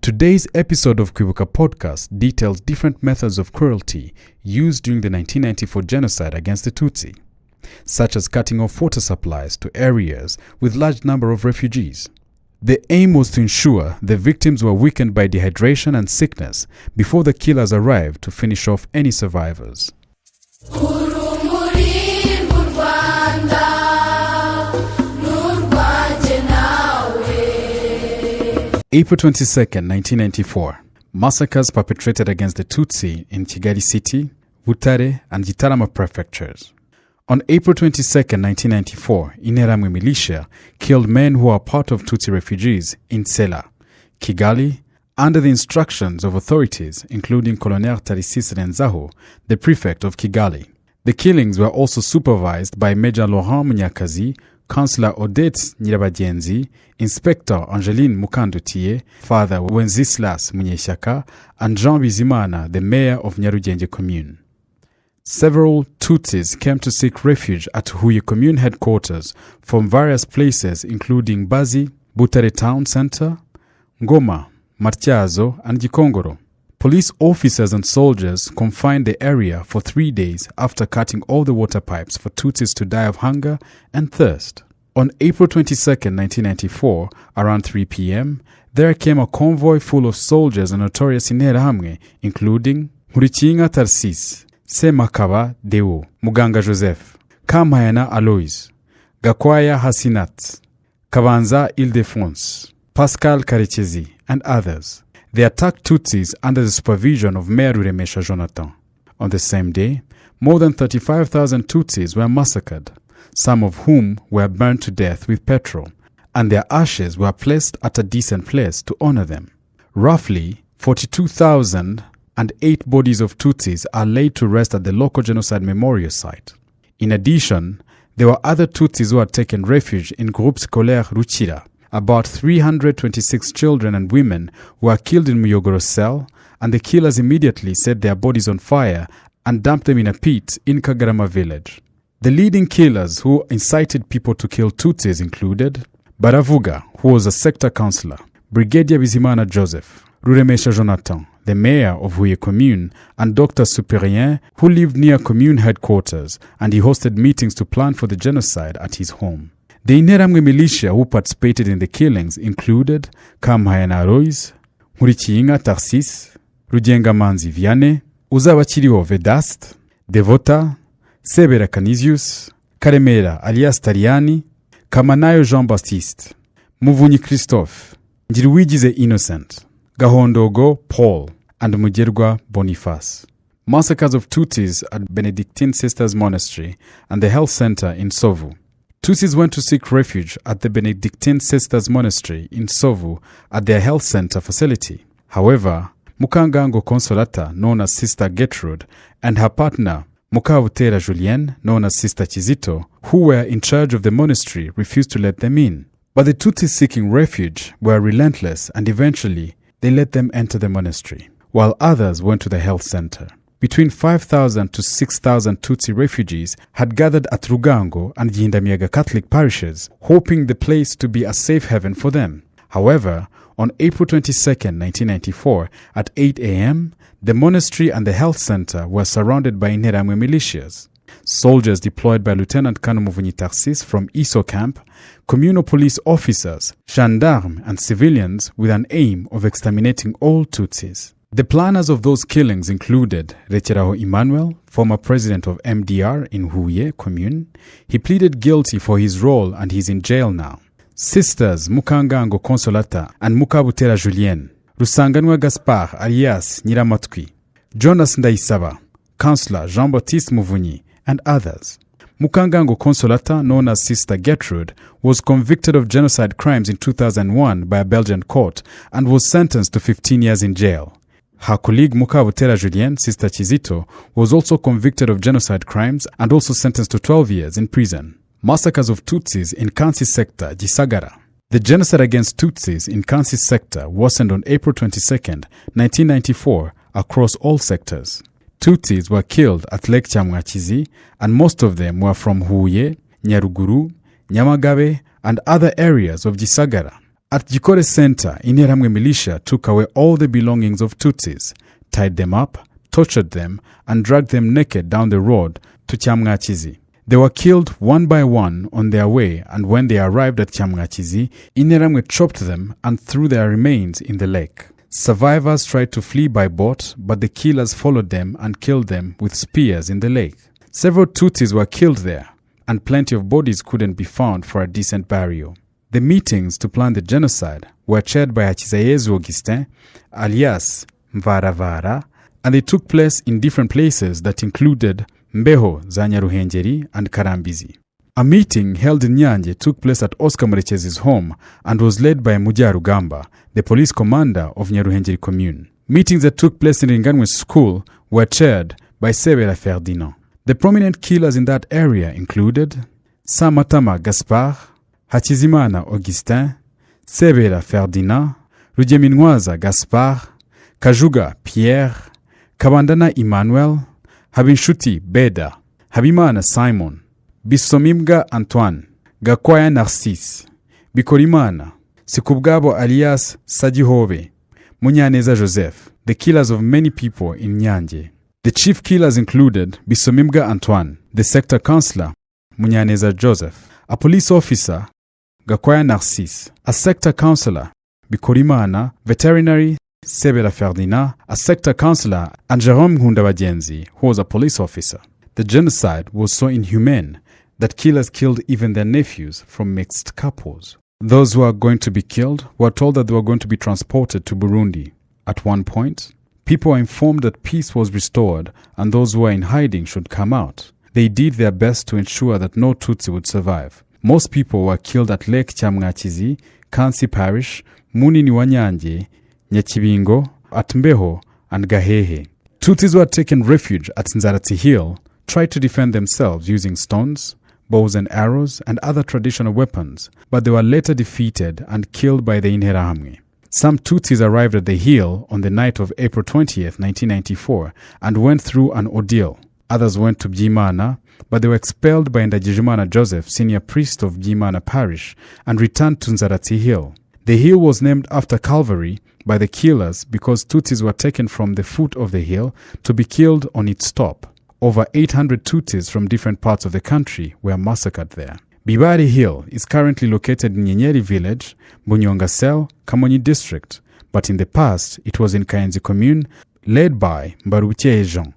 Today's episode of Kwibuka podcast details different methods of cruelty used during the 1994 genocide against the Tutsi, such as cutting off water supplies to areas with large number of refugees. The aim was to ensure the victims were weakened by dehydration and sickness before the killers arrived to finish off any survivors. April 22nd, 1994. Massacres perpetrated against the Tutsi in Kigali City, Butare, and Gitarama prefectures. On April 22nd, 1994, Interahamwe militia killed men who are part of Tutsi refugees in Sela, Kigali, under the instructions of authorities, including Colonel Tarisis Renzaho, the prefect of Kigali. The killings were also supervised by Major Laurent Munyakazi, Councillor Odette Nyirabagenzi, Inspector Angeline Mukandutiye, Father Wenceslas Munyeshyaka, and Jean Bizimana, the mayor of Nyarugenge commune. Several Tutsis came to seek refuge at Huye commune headquarters from various places including Bazi, Butare town center, Ngoma, Matyazo, and Gikongoro. Police officers and soldiers confined the area for 3 days after cutting all the water pipes for Tutsis to die of hunger and thirst. On April 22, 1994, around 3 p.m., there came a convoy full of soldiers and notorious Interahamwe, including Nkurikinka Tarsis, Semakaba Deo, Muganga Joseph, Kampayana Alois, Gakwaya Hasinat, Kabanza Ildefonse, Pascal Karekezi, and others. They attacked Tutsis under the supervision of Mayor Ruremesha Jonathan. On the same day, more than 35,000 Tutsis were massacred, some of whom were burned to death with petrol, and their ashes were placed at a decent place to honor them. Roughly 42,008 bodies of Tutsis are laid to rest at the local genocide memorial site. In addition, there were other Tutsis who had taken refuge in Groupe Scolaire Ruchira. About 326 children and women were killed in Muyogoro cell, and the killers immediately set their bodies on fire and dumped them in a pit in Kagarama village. The leading killers who incited people to kill Tutsis included Baravuga, who was a sector councillor, Brigadier Bizimana Joseph, Ruremesha Jonathan, the mayor of Huye commune, and Dr. Superien, who lived near commune headquarters, and he hosted meetings to plan for the genocide at his home. The Interahamwe militia who participated in the killings included Kampayana Alois, Nkurikinka Tarsis, Rugengamanzi Vianney, Uzabakiriho Vedaste, Devota, Sebera Canisius, Karemera alias Tariani, Kamanayo Jean-Baptiste, Muvunyi Christophe, Ngiruwigize Innocent, Gahondogo Paul, and Mugerwa Boniface. Massacres of Tutsis at Benedictine Sisters Monastery and the health center in Sovu. Tutsis went to seek refuge at the Benedictine Sisters Monastery in Sovu at their health center facility. However, Mukangango Consolata, known as Sister Gertrude, and her partner, Mukabutera Julien, known as Sister Chizito, who were in charge of the monastery, refused to let them in. But the Tutsis seeking refuge were relentless, and eventually they let them enter the monastery, while others went to the health center. Between 5,000 to 6,000 Tutsi refugees had gathered at Rugango and Gihindamiyaga Catholic parishes, hoping the place to be a safe haven for them. However, on April 22, 1994, at 8 a.m., the monastery and the health center were surrounded by Interahamwe militias. Soldiers deployed by Lieutenant Colonel Muvunyi Tarsis from ISO camp, communal police officers, gendarmes, and civilians with an aim of exterminating all Tutsis. The planners of those killings included Retiraho Emmanuel, former president of MDR in Huye commune. He pleaded guilty for his role and he's in jail now. Sisters Mukangango Consolata and Mukabutera Julien, Rusanganwa Gaspard alias Nyiramatwi, Jonas Ndaisaba, Councillor Jean-Baptiste Muvunyi, and others. Mukangango Consolata, known as Sister Gertrude, was convicted of genocide crimes in 2001 by a Belgian court and was sentenced to 15 years in jail. Her colleague Mukabutera Julien, Sister Chizito, was also convicted of genocide crimes and also sentenced to 12 years in prison. Massacres of Tutsis in Kansi sector, Gisagara. The genocide against Tutsis in Kansi sector worsened on April 22, 1994, across all sectors. Tutsis were killed at Lake Chamwachizi, and most of them were from Huye, Nyaruguru, Nyamagabe, and other areas of Gisagara. At Gikore Center, Interahamwe militia took away all the belongings of Tutsis, tied them up, tortured them, and dragged them naked down the road to Kyamwakizi. They were killed one by one on their way, and when they arrived at Kyamwakizi, Interahamwe chopped them and threw their remains in the lake. Survivors tried to flee by boat, but the killers followed them and killed them with spears in the lake. Several Tutsis were killed there, and plenty of bodies couldn't be found for a decent burial. The meetings to plan the genocide were chaired by Hakizayezu Augustin, alias Mvaravara, and they took place in different places that included Mbeho za Nyaruhengeri and Karambizi. A meeting held in Nyanje took place at Oscar Murekezi's home and was led by Muja Rugamba, the police commander of Nyaruhengeri commune. Meetings that took place in Ringanwe's school were chaired by Sebera Ferdinand. The prominent killers in that area included Samatama Gaspard, Hakizimana Augustin, Sebera Ferdinand, Rugeminwaza Gaspard, Kajuga Pierre, Kabandana Emmanuel, Habinshuti Beda, Habimana Simon, Bisomimga Antoine, Gakwaya Narcisse, Bikorimana, Sikubgabo alias Sadihove, Munyaneza Joseph, the killers of many people in Nyanje. The chief killers included Bisomimga Antoine, the sector councillor, Munyaneza Joseph, a police officer, Gakwaya Narcisse, a sector councillor, Bikorimana, veterinary, Sebera Ferdinand, a sector councillor, and Jerome Hundabajenzi, who was a police officer. The genocide was so inhumane that killers killed even their nephews from mixed couples. Those who are going to be killed were told that they were going to be transported to Burundi. At one point, people were informed that peace was restored and those who were in hiding should come out. They did their best to ensure that no Tutsi would survive. Most people were killed at Lake Kyamwakizi, Kansi Parish, Munini wa Nyanje, Nyakibingo, at Mbeho, and Gahehe. Tutsis who had taken refuge at Nzarati Hill tried to defend themselves using stones, bows and arrows, and other traditional weapons, but they were later defeated and killed by the Interahamwe. Some Tutsis arrived at the hill on the night of April 20th, 1994, and went through an ordeal. Others went to Byimana, but they were expelled by Ndagijimana Joseph, senior priest of Byimana Parish, and returned to Nzarati Hill. The hill was named after Calvary by the killers because Tutsis were taken from the foot of the hill to be killed on its top. Over 800 Tutsis from different parts of the country were massacred there. Bibari Hill is currently located in Nyenyeri village, Bunyongasel, Kamonyi district, but in the past it was in Kayenzi commune led by Mbarubukyeye Jean.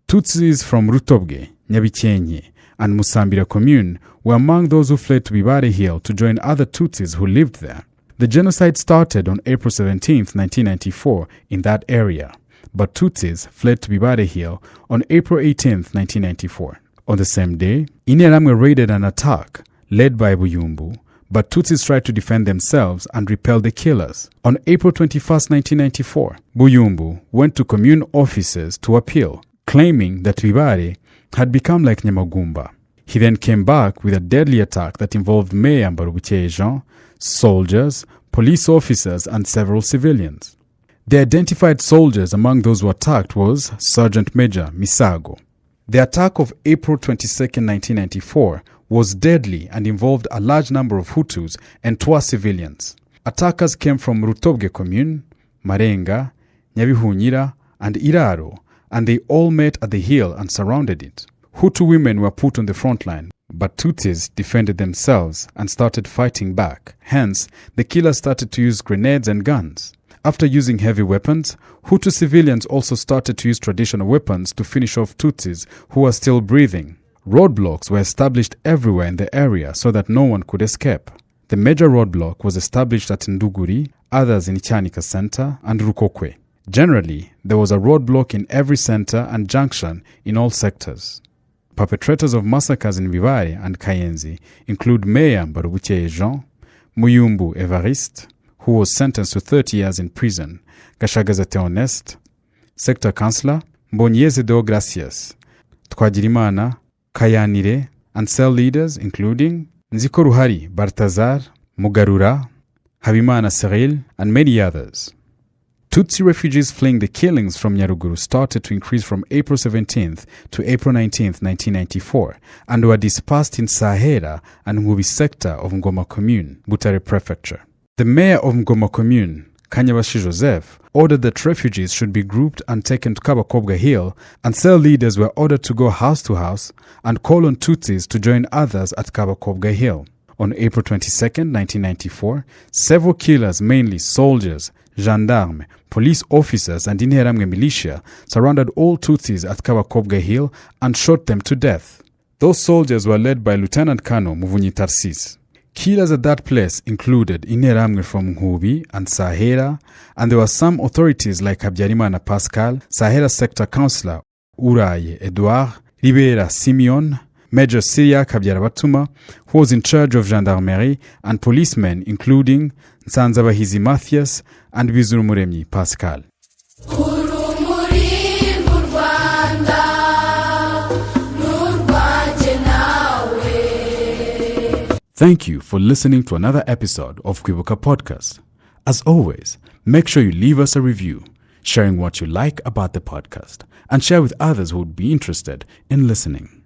Tutsis from Rutobwe, Nyabikenye, and Musambira commune were among those who fled to Bibari Hill to join other Tutsis who lived there. The genocide started on April 17, 1994 in that area, but Tutsis fled to Bibari Hill on April 18, 1994. On the same day, Interahamwe raided an attack led by Buyumbu, but Tutsis tried to defend themselves and repel the killers. On April 21, 1994, Buyumbu went to commune offices to appeal, claiming that Bibari had become like Nyamagumba. He then came back with a deadly attack that involved Mayor Mbarubukyeye Jean, soldiers, police officers, and several civilians. The identified soldiers among those who attacked was Sergeant Major Misago. The attack of April 22, 1994 was deadly and involved a large number of Hutus and 2 civilians. Attackers came from Rutobwe commune, Marenga, Nyabihunyira, and Iraro, and they all met at the hill and surrounded it. Hutu women were put on the front line, but Tutsis defended themselves and started fighting back. Hence, the killers started to use grenades and guns. After using heavy weapons, Hutu civilians also started to use traditional weapons to finish off Tutsis who were still breathing. Roadblocks were established everywhere in the area so that no one could escape. The major roadblock was established at Nduguri, others in Cyanika Center and Rukokwe. Generally, there was a roadblock in every center and junction in all sectors. Perpetrators of massacres in Bibari and Kayenzi include Mayor Mbarubukyeye Jean, Muyumbu Evariste, who was sentenced to 30 years in prison, Gashagaza Theoneste, Sector Councillor Mbonyeze Deogracias, Twagirimana, Kayanire, and cell leaders including Nzikoruhari Bartazar, Mugarura, Habimana Cyril, and many others. Tutsi refugees fleeing the killings from Nyaruguru started to increase from April 17th to April 19th, 1994, and were dispersed in Sahera and Ngubi sector of Ngoma commune, Butare prefecture. The mayor of Ngoma Commune, Kanyabashi Joseph, ordered that refugees should be grouped and taken to Kabakobwa Hill, and cell leaders were ordered to go house to house and call on Tutsis to join others at Kabakobwa Hill. On April 22, 1994, several killers, mainly soldiers, gendarmes, police officers and Interahamwe militia, surrounded all Tutsis at Kabakobwa Hill and shot them to death. Those soldiers were led by Lieutenant Colonel Muvunyi Tarsis. Killers at that place included Interahamwe from Nkubi and Sahera, and there were some authorities like Habyarimana Pascal, Sahera Sector Councillor Uraye Edouard, Ribera Simeon, Major Syriac Habyarabatuma, who was in charge of gendarmerie, and policemen including Nsanzabahizi Mathias and Bizurumuremyi Pascal. Thank you for listening to another episode of Kwibuka Podcast. As always, make sure you leave us a review, sharing what you like about the podcast, and share with others who would be interested in listening.